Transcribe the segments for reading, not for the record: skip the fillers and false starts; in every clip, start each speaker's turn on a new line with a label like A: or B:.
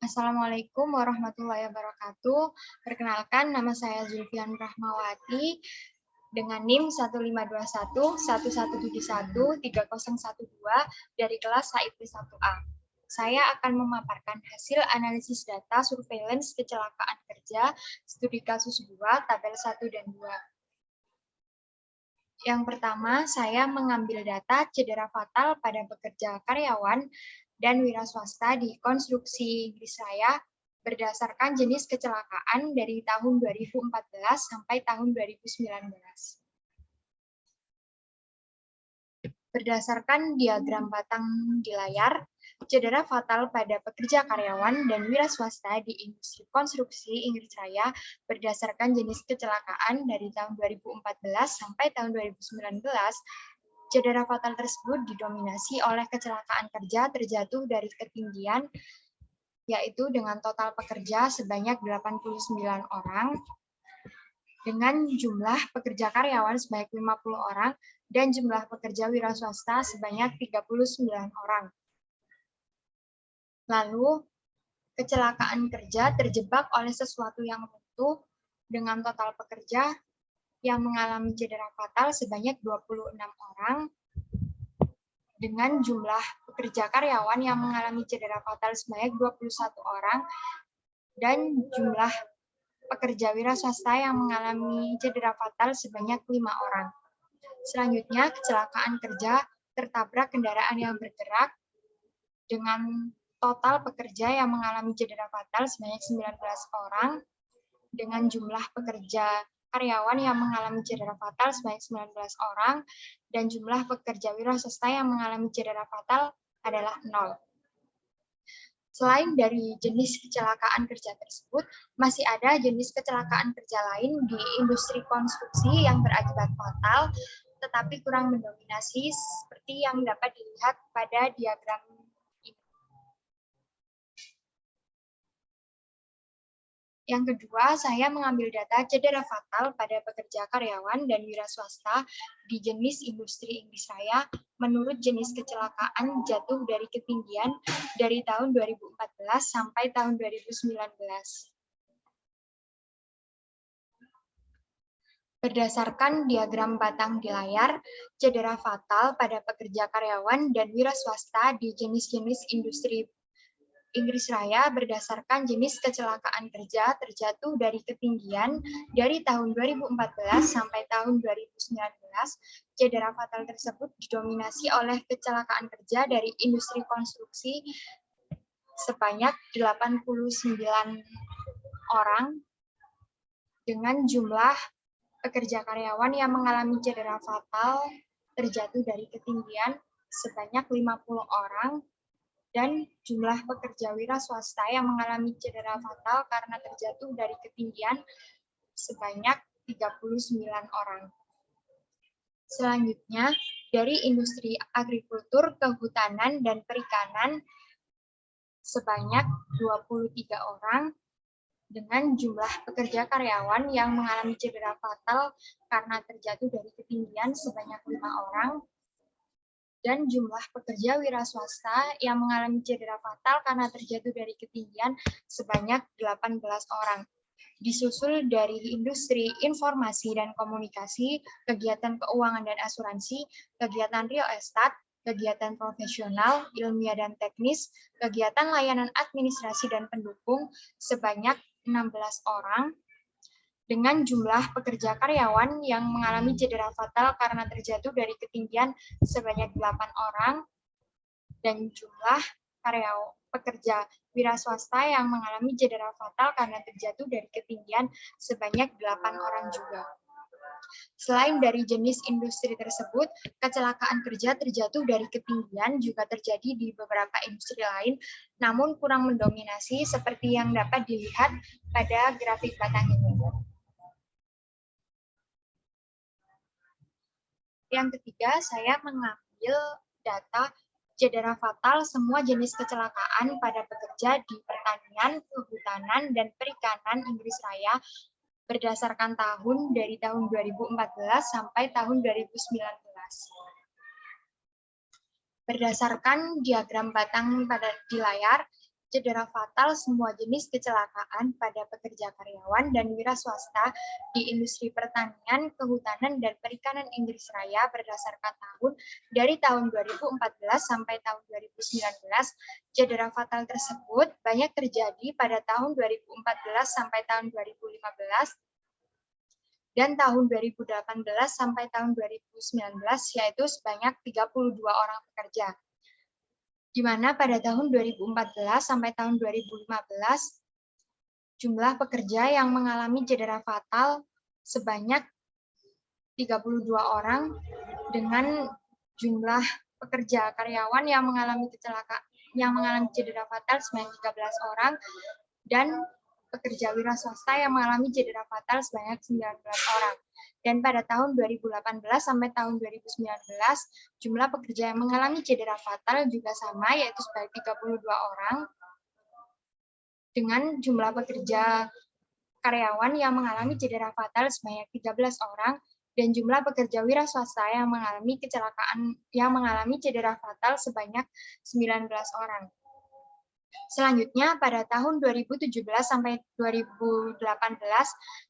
A: Assalamualaikum warahmatullahi wabarakatuh. Perkenalkan, nama saya Zulfian Rahmawati dengan NIM 152111713012 dari kelas HIP 1A. Saya akan memaparkan hasil analisis data surveillance kecelakaan kerja studi kasus 2, tabel 1 dan 2. Yang pertama, saya mengambil data cedera fatal pada pekerja karyawan dan wira swasta di konstruksi Inggris Raya berdasarkan jenis kecelakaan dari tahun 2014 sampai tahun 2019. Berdasarkan diagram batang di layar, cedera fatal pada pekerja karyawan dan wira swasta di industri konstruksi Inggris Raya berdasarkan jenis kecelakaan dari tahun 2014 sampai tahun 2019. Cedera fatal tersebut didominasi oleh kecelakaan kerja terjatuh dari ketinggian, yaitu dengan total pekerja sebanyak 89 orang, dengan jumlah pekerja karyawan sebanyak 50 orang, dan jumlah pekerja wira swasta sebanyak 39 orang. Lalu, kecelakaan kerja terjebak oleh sesuatu yang runtuh dengan total pekerja yang mengalami cedera fatal sebanyak 26 orang, dengan jumlah pekerja karyawan yang mengalami cedera fatal sebanyak 21 orang, dan jumlah pekerja wira swasta yang mengalami cedera fatal sebanyak 5 orang. Selanjutnya, kecelakaan kerja tertabrak kendaraan yang bergerak dengan total pekerja yang mengalami cedera fatal sebanyak 19 orang, dengan jumlah pekerja karyawan yang mengalami cedera fatal sebanyak 19 orang, dan jumlah pekerja wira swasta yang mengalami cedera fatal adalah 0. Selain dari jenis kecelakaan kerja tersebut, masih ada jenis kecelakaan kerja lain di industri konstruksi yang berakibat fatal, tetapi kurang mendominasi seperti yang dapat dilihat pada diagram ini. Yang kedua, saya mengambil data cedera fatal pada pekerja karyawan dan wira swasta di jenis industri Inggris Raya menurut jenis kecelakaan jatuh dari ketinggian dari tahun 2014 sampai tahun 2019. Berdasarkan diagram batang di layar, cedera fatal pada pekerja karyawan dan wira swasta di jenis-jenis industri Inggris Raya berdasarkan jenis kecelakaan kerja terjatuh dari ketinggian dari tahun 2014 sampai tahun 2019. Cedera fatal tersebut didominasi oleh kecelakaan kerja dari industri konstruksi sebanyak 89 orang, dengan jumlah pekerja karyawan yang mengalami cedera fatal terjatuh dari ketinggian sebanyak 50 orang, dan jumlah pekerja wira swasta yang mengalami cedera fatal karena terjatuh dari ketinggian sebanyak 39 orang. Selanjutnya, dari industri agrikultur, kehutanan, dan perikanan sebanyak 23 orang, dengan jumlah pekerja karyawan yang mengalami cedera fatal karena terjatuh dari ketinggian sebanyak 5 orang, dan jumlah pekerja wira swasta yang mengalami cedera fatal karena terjatuh dari ketinggian sebanyak 18 orang. Disusul dari industri informasi dan komunikasi, kegiatan keuangan dan asuransi, kegiatan real estate, kegiatan profesional, ilmiah dan teknis, kegiatan layanan administrasi dan pendukung sebanyak 16 orang, dengan jumlah pekerja karyawan yang mengalami cedera fatal karena terjatuh dari ketinggian sebanyak 8 orang, dan jumlah pekerja wira swasta yang mengalami cedera fatal karena terjatuh dari ketinggian sebanyak 8 orang juga. Selain dari jenis industri tersebut, kecelakaan kerja terjatuh dari ketinggian juga terjadi di beberapa industri lain, namun kurang mendominasi seperti yang dapat dilihat pada grafik batang ini. Yang ketiga, saya mengambil data cedera fatal semua jenis kecelakaan pada pekerja di pertanian, kehutanan, dan perikanan Inggris Raya berdasarkan tahun dari tahun 2014 sampai tahun 2019. Berdasarkan diagram batang di layar, cedera fatal semua jenis kecelakaan pada pekerja karyawan dan wira swasta di industri pertanian, kehutanan, dan perikanan Inggris Raya berdasarkan tahun dari tahun 2014 sampai tahun 2019. Cedera fatal tersebut banyak terjadi pada tahun 2014 sampai tahun 2015 dan tahun 2018 sampai tahun 2019, yaitu sebanyak 32 orang pekerja. Di mana pada tahun 2014 sampai tahun 2015, jumlah pekerja yang mengalami cedera fatal sebanyak 32 orang, dengan jumlah pekerja karyawan yang mengalami cedera fatal sebanyak 13 orang, dan pekerja wira swasta yang mengalami cedera fatal sebanyak 19 orang. Dan pada tahun 2018 sampai tahun 2019, jumlah pekerja yang mengalami cedera fatal juga sama, yaitu sebanyak 32 orang, dengan jumlah pekerja karyawan yang mengalami cedera fatal sebanyak 13 orang, dan jumlah pekerja wira swasta yang mengalami cedera fatal sebanyak 19 orang. Selanjutnya, pada tahun 2017 sampai 2018,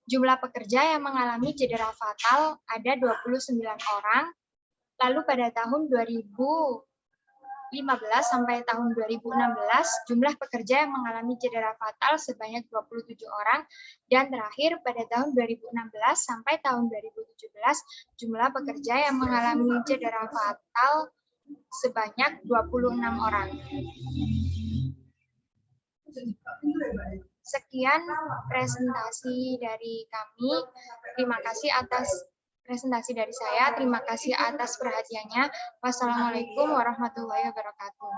A: jumlah pekerja yang mengalami cedera fatal ada 29 orang. Lalu pada tahun 2015 sampai tahun 2016, jumlah pekerja yang mengalami cedera fatal sebanyak 27 orang. Dan terakhir, pada tahun 2016 sampai tahun 2017, jumlah pekerja yang mengalami cedera fatal sebanyak 26 orang. Sekian presentasi dari kami. Terima kasih atas presentasi dari saya. Terima kasih atas perhatiannya. Wassalamualaikum warahmatullahi wabarakatuh.